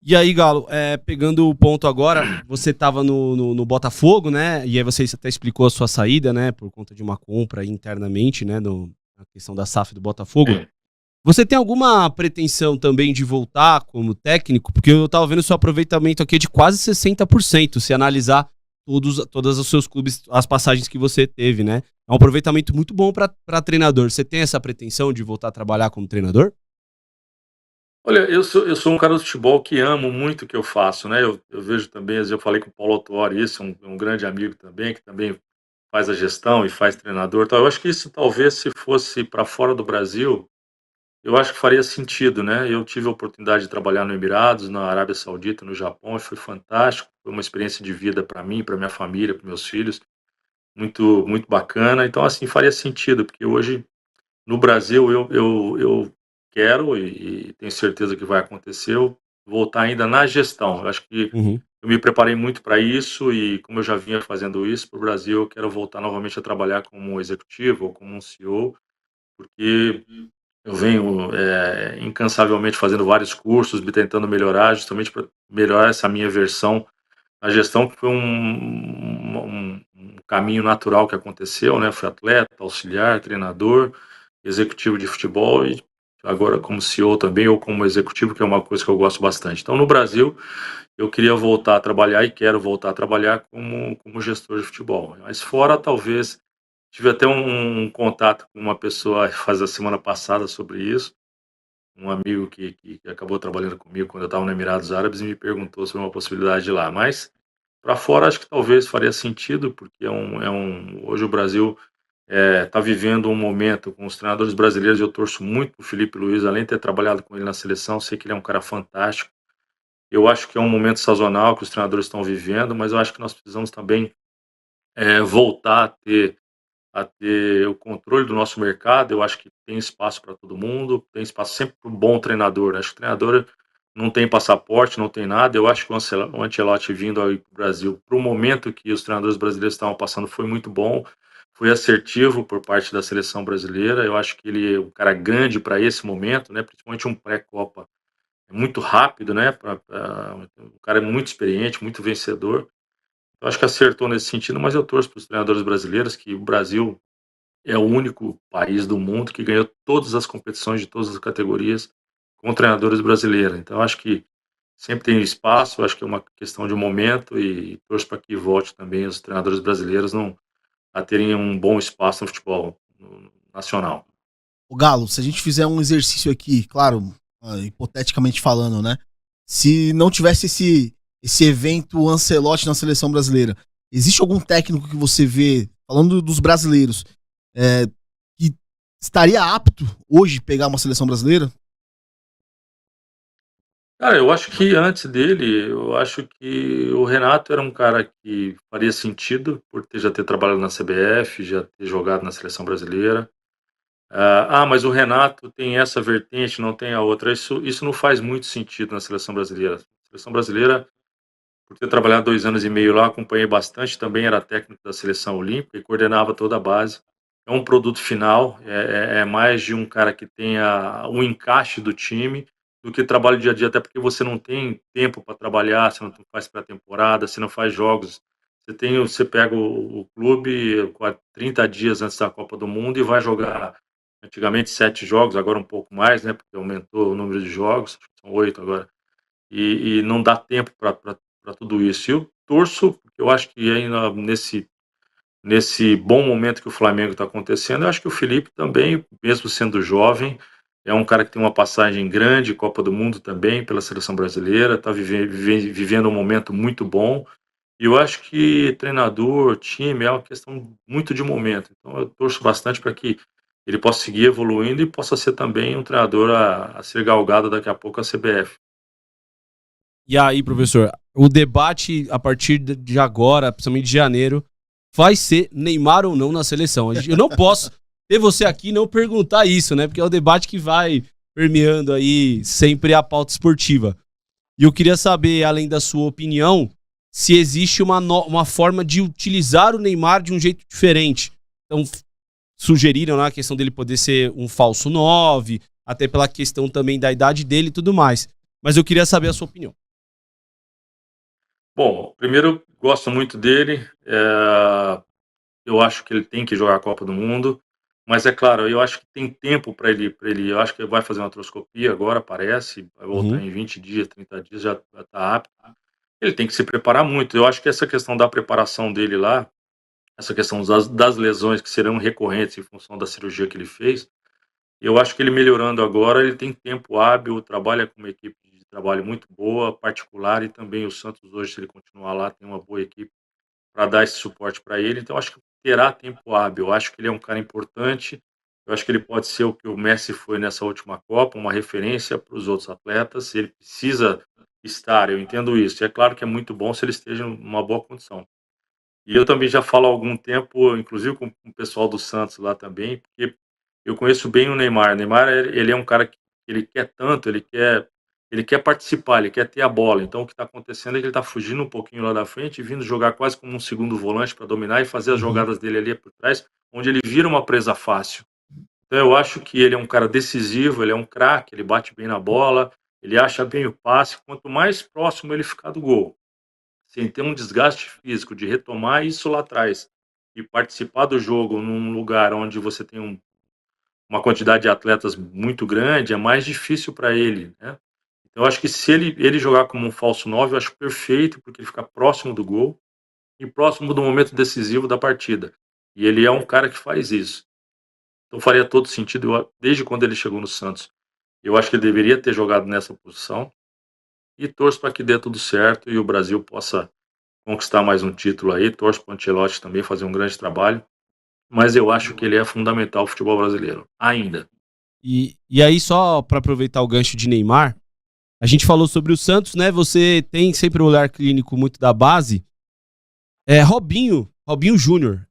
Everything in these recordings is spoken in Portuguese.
E aí, Galo, pegando o ponto agora, você estava no Botafogo, né? E aí você até explicou a sua saída, né? Por conta de uma compra aí internamente, né? Na questão da SAF do Botafogo. Você tem alguma pretensão também de voltar como técnico? Porque eu tava vendo seu aproveitamento aqui de quase 60%, se analisar todos os seus clubes, as passagens que você teve, né? É um aproveitamento muito bom para treinador. Você tem essa pretensão de voltar a trabalhar como treinador? Olha, eu sou um cara do futebol que amo muito o que eu faço, né? Eu vejo também, às vezes eu falei com o Paulo Autuori, isso, um grande amigo também, que também faz a gestão e faz treinador, e tal. Eu acho que isso talvez se fosse para fora do Brasil, eu acho que faria sentido, né? Eu tive a oportunidade de trabalhar no Emirados, na Arábia Saudita, no Japão, e foi fantástico. Foi uma experiência de vida para mim, para minha família, para meus filhos, muito, muito bacana. Então, assim, faria sentido, porque hoje no Brasil eu quero e tenho certeza que vai acontecer, eu voltar ainda na gestão. Eu acho que Uhum. eu me preparei muito para isso e como eu já vinha fazendo isso para o Brasil, eu quero voltar novamente a trabalhar como um executivo ou como um CEO, porque eu venho incansavelmente fazendo vários cursos, me tentando melhorar, justamente para melhorar essa minha versão na gestão, que foi um caminho natural que aconteceu, né? Fui atleta, auxiliar, treinador, executivo de futebol e agora como CEO também, ou como executivo, que é uma coisa que eu gosto bastante. Então, no Brasil, eu queria voltar a trabalhar e quero voltar a trabalhar como gestor de futebol. Mas fora, talvez, tive até um contato com uma pessoa faz a semana passada sobre isso, um amigo que acabou trabalhando comigo quando eu estava no Emirados Árabes e me perguntou sobre uma possibilidade de ir lá. Mas para fora acho que talvez faria sentido, porque hoje o Brasil está vivendo um momento com os treinadores brasileiros. Eu torço muito para o Felipe Luiz, além de ter trabalhado com ele na seleção, sei que ele é um cara fantástico. Eu acho que é um momento sazonal que os treinadores estão vivendo, mas eu acho que nós precisamos também voltar a ter o controle do nosso mercado. Eu acho que tem espaço para todo mundo, tem espaço sempre para um bom treinador. Acho que o treinador não tem passaporte, não tem nada. Eu acho que o Ancelotti vindo aí para o Brasil, para o momento que os treinadores brasileiros estavam passando, foi muito bom, foi assertivo por parte da seleção brasileira. Eu acho que ele é um cara grande para esse momento, né? Principalmente um pré-Copa. É muito rápido, né? O cara é muito experiente, muito vencedor. Eu acho que acertou nesse sentido, mas eu torço para os treinadores brasileiros, que o Brasil é o único país do mundo que ganhou todas as competições de todas as categorias com treinadores brasileiros. Então, acho que sempre tem espaço, acho que é uma questão de momento e torço para que volte também os treinadores brasileiros a terem um bom espaço no futebol nacional. O Galo, se a gente fizer um exercício aqui, claro, hipoteticamente falando, né? Se não tivesse esse evento Ancelotti na seleção brasileira, existe algum técnico que você vê, falando dos brasileiros, que estaria apto hoje pegar uma seleção brasileira? Cara, eu acho que antes dele, eu acho que o Renato era um cara que faria sentido por já ter trabalhado na CBF, já ter jogado na seleção brasileira. Mas o Renato tem essa vertente, não tem a outra. Isso não faz muito sentido na seleção brasileira. A seleção brasileira, por ter trabalhado 2 anos e meio lá, acompanhei bastante, também era técnico da seleção olímpica e coordenava toda a base. É um produto final, é mais de um cara que tenha um encaixe do time do que trabalho dia a dia, até porque você não tem tempo para trabalhar, você não faz pré-temporada, você não faz jogos. Você pega o clube 30 dias antes da Copa do Mundo e vai jogar antigamente 7 jogos, agora um pouco mais, né? Porque aumentou o número de jogos, são 8 agora. E não dá tempo para tudo isso. E eu torço, porque eu acho que ainda nesse bom momento que o Flamengo está acontecendo, eu acho que o Felipe também, mesmo sendo jovem, é um cara que tem uma passagem grande, Copa do Mundo também, pela seleção brasileira, está vivendo um momento muito bom. E eu acho que treinador, time, é uma questão muito de momento. Então eu torço bastante para que ele possa seguir evoluindo e possa ser também um treinador a ser galgado daqui a pouco a CBF. E aí, professor, o debate a partir de agora, principalmente de janeiro, vai ser Neymar ou não na seleção. Eu não posso ter você aqui e não perguntar isso, né? Porque é o debate que vai permeando aí sempre a pauta esportiva. E eu queria saber, além da sua opinião, se existe uma forma de utilizar o Neymar de um jeito diferente. Então, sugeriram, né, a questão dele poder ser um falso 9, até pela questão também da idade dele e tudo mais. Mas eu queria saber a sua opinião. Bom, primeiro, gosto muito dele. Eu acho que ele tem que jogar a Copa do Mundo, mas é claro, eu acho que tem tempo para ele. Eu acho que ele vai fazer uma artroscopia agora, parece, vai voltar Uhum. em 20 dias, 30 dias, já está apto. Ele tem que se preparar muito. Eu acho que essa questão da preparação dele lá, essa questão das lesões que serão recorrentes em função da cirurgia que ele fez, eu acho que ele melhorando agora, ele tem tempo hábil, trabalha com uma equipe de trabalho muito boa, particular, e também o Santos hoje, se ele continuar lá, tem uma boa equipe para dar esse suporte para ele. Então, acho que terá tempo hábil. Eu acho que ele é um cara importante. Eu acho que ele pode ser o que o Messi foi nessa última Copa, uma referência para os outros atletas. Ele precisa estar, eu entendo isso. E é claro que é muito bom se ele esteja numa boa condição. E eu também já falo há algum tempo, inclusive com o pessoal do Santos lá também, porque eu conheço bem o Neymar. O Neymar, ele é um cara que ele quer tanto, ele quer participar, ele quer ter a bola. Então, o que está acontecendo é que ele está fugindo um pouquinho lá da frente e vindo jogar quase como um segundo volante para dominar e fazer as Uhum. jogadas dele ali por trás, onde ele vira uma presa fácil. Então, eu acho que ele é um cara decisivo, ele é um craque, ele bate bem na bola, ele acha bem o passe. Quanto mais próximo ele ficar do gol, sem ter um desgaste físico de retomar isso lá atrás e participar do jogo num lugar onde você tem uma quantidade de atletas muito grande, é mais difícil para ele, né? Então, eu acho que se ele jogar como um falso 9, eu acho perfeito, porque ele fica próximo do gol e próximo do momento decisivo da partida. E ele é um cara que faz isso. Então, faria todo sentido, desde quando ele chegou no Santos. Eu acho que ele deveria ter jogado nessa posição e torço para que dê tudo certo e o Brasil possa conquistar mais um título aí. Torço para o Ancelotti também fazer um grande trabalho, mas eu acho que ele é fundamental ao futebol brasileiro, ainda. E aí, só para aproveitar o gancho de Neymar, a gente falou sobre o Santos, né? Você tem sempre o olhar clínico muito da base. Robinho Júnior.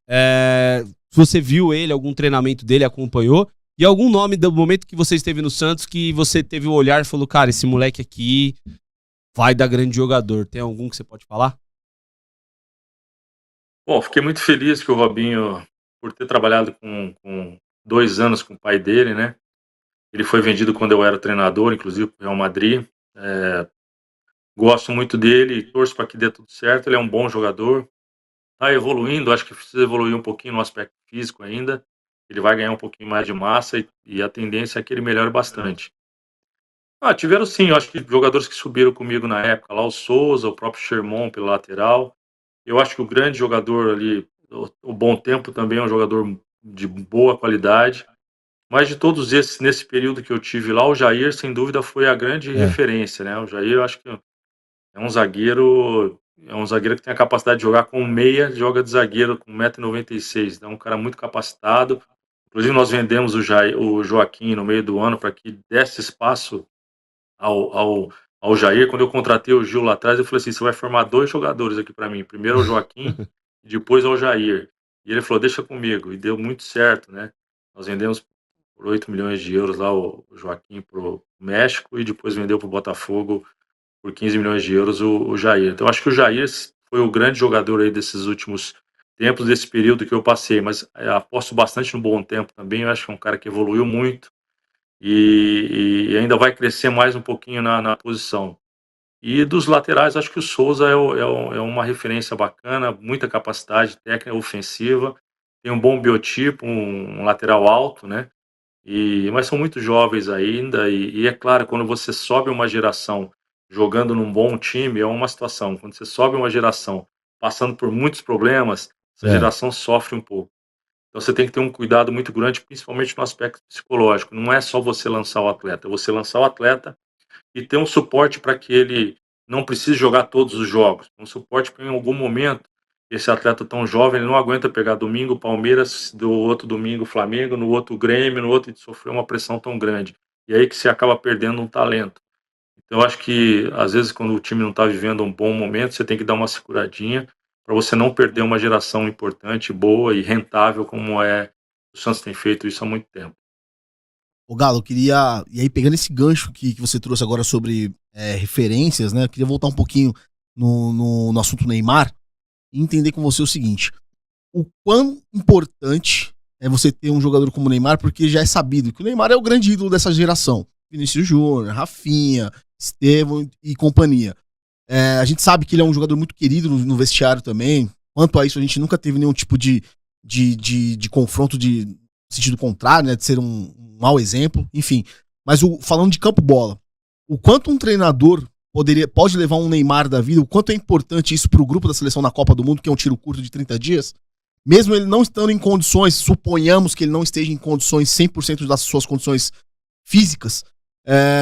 Você viu ele, algum treinamento dele, acompanhou? E algum nome do momento que você esteve no Santos que você teve o olhar e falou, cara, esse moleque aqui vai dar grande jogador. Tem algum que você pode falar? Bom, fiquei muito feliz que o Robinho, por ter trabalhado com 2 anos com o pai dele, né? Ele foi vendido quando eu era treinador, inclusive para o Real Madrid. Gosto muito dele e torço para que dê tudo certo. Ele é um bom jogador, está evoluindo, acho que precisa evoluir um pouquinho no aspecto físico ainda. Ele vai ganhar um pouquinho mais de massa e a tendência é que ele melhore bastante. Tiveram sim, eu acho que jogadores que subiram comigo na época, lá o Souza, o próprio Sherman pela lateral. Eu acho que o grande jogador ali, o Bom Tempo também é um jogador de boa qualidade. Mas de todos esses, nesse período que eu tive lá, o Jair, sem dúvida, foi a grande É. referência, né? O Jair, eu acho que é um zagueiro que tem a capacidade de jogar com meia, joga de zagueiro com 1,96 m. Então, é um cara muito capacitado. Inclusive, nós vendemos o Joaquim no meio do ano para que desse espaço ao Jair. Quando eu contratei o Gil lá atrás, eu falei assim: você vai formar 2 jogadores aqui para mim. Primeiro o Joaquim e depois ao Jair. E ele falou: deixa comigo. E deu muito certo, né? Nós vendemos por 8 milhões de euros lá o Joaquim para o México e depois vendeu para o Botafogo por 15 milhões de euros o Jair. Então, acho que o Jair foi o grande jogador aí desses últimos tempos, desse período que eu passei. Mas aposto bastante no Bom Tempo também. Eu acho que é um cara que evoluiu muito e ainda vai crescer mais um pouquinho na posição. E dos laterais, acho que o Souza é uma referência bacana, muita capacidade técnica ofensiva, tem um bom biotipo, um lateral alto, né? Mas são muito jovens ainda, e é claro, quando você sobe uma geração jogando num bom time, é uma situação. Quando você sobe uma geração passando por muitos problemas, essa É. geração sofre um pouco. Então você tem que ter um cuidado muito grande, principalmente no aspecto psicológico. Não é só você lançar o atleta, é você lançar o atleta e ter um suporte para que ele não precise jogar todos os jogos. Um suporte para em algum momento esse atleta tão jovem, ele não aguenta pegar domingo Palmeiras, do outro domingo Flamengo, no outro Grêmio, no outro, e sofrer uma pressão tão grande. E aí que você acaba perdendo um talento. Então eu acho que às vezes quando o time não está vivendo um bom momento, você tem que dar uma seguradinha para você não perder uma geração importante, boa e rentável, como o Santos tem feito isso há muito tempo. Ô Galo, eu queria. E aí, pegando esse gancho que você trouxe agora sobre referências, né? Eu queria voltar um pouquinho no assunto Neymar e entender com você o seguinte: o quão importante é você ter um jogador como o Neymar, porque já é sabido que o Neymar é o grande ídolo dessa geração. Vinícius Júnior, Rafinha, Estevão e companhia. A gente sabe que ele é um jogador muito querido no vestiário também. Quanto a isso, a gente nunca teve nenhum tipo de confronto de sentido contrário, né? De ser um mau exemplo, enfim. Mas falando de campo-bola, o quanto um treinador pode levar um Neymar da vida, o quanto é importante isso pro grupo da seleção na Copa do Mundo, que é um tiro curto de 30 dias, mesmo ele não estando em condições, suponhamos que ele não esteja em condições, 100% das suas condições físicas,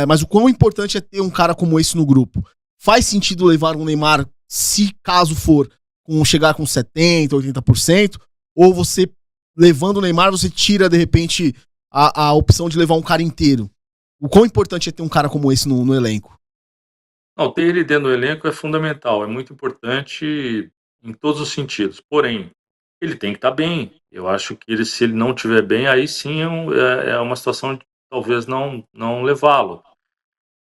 mas o quão importante é ter um cara como esse no grupo. Faz sentido levar um Neymar, se caso for, chegar com 70%, 80%, ou você, levando o Neymar, você tira, de repente, a opção de levar um cara inteiro? O quão importante é ter um cara como esse no elenco? Não, ter ele dentro do elenco é fundamental, é muito importante em todos os sentidos. Porém, ele tem que estar bem. Eu acho que se ele não estiver bem, aí sim é uma situação de talvez não levá-lo.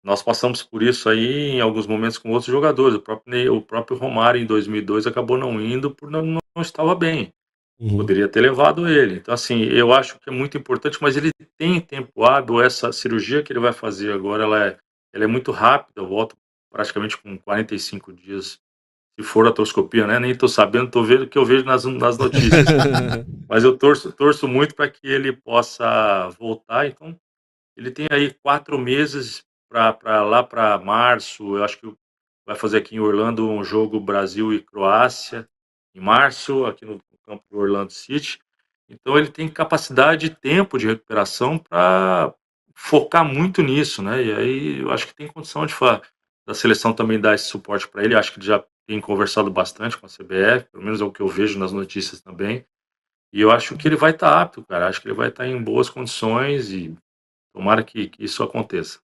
Nós passamos por isso aí em alguns momentos com outros jogadores. O próprio Romário em 2002 acabou não indo por não estava bem. Uhum. Poderia ter levado ele. Então, assim, eu acho que é muito importante, mas ele tem tempo hábil. Essa cirurgia que ele vai fazer agora, ela é muito rápida. Eu volto praticamente com 45 dias, se for artroscopia, né? Nem estou sabendo, estou vendo o que eu vejo nas notícias. Mas eu torço muito para que ele possa voltar. Então, ele tem aí 4 meses para lá para março. Eu acho que vai fazer aqui em Orlando um jogo Brasil e Croácia em março, aqui no campo do Orlando City. Então ele tem capacidade e tempo de recuperação para focar muito nisso, né? E aí eu acho que tem condição da seleção também dar esse suporte para ele. Acho que ele já tem conversado bastante com a CBF, pelo menos é o que eu vejo nas notícias também. E eu acho que ele vai estar apto, cara. Acho que ele vai estar em boas condições e tomara que isso aconteça.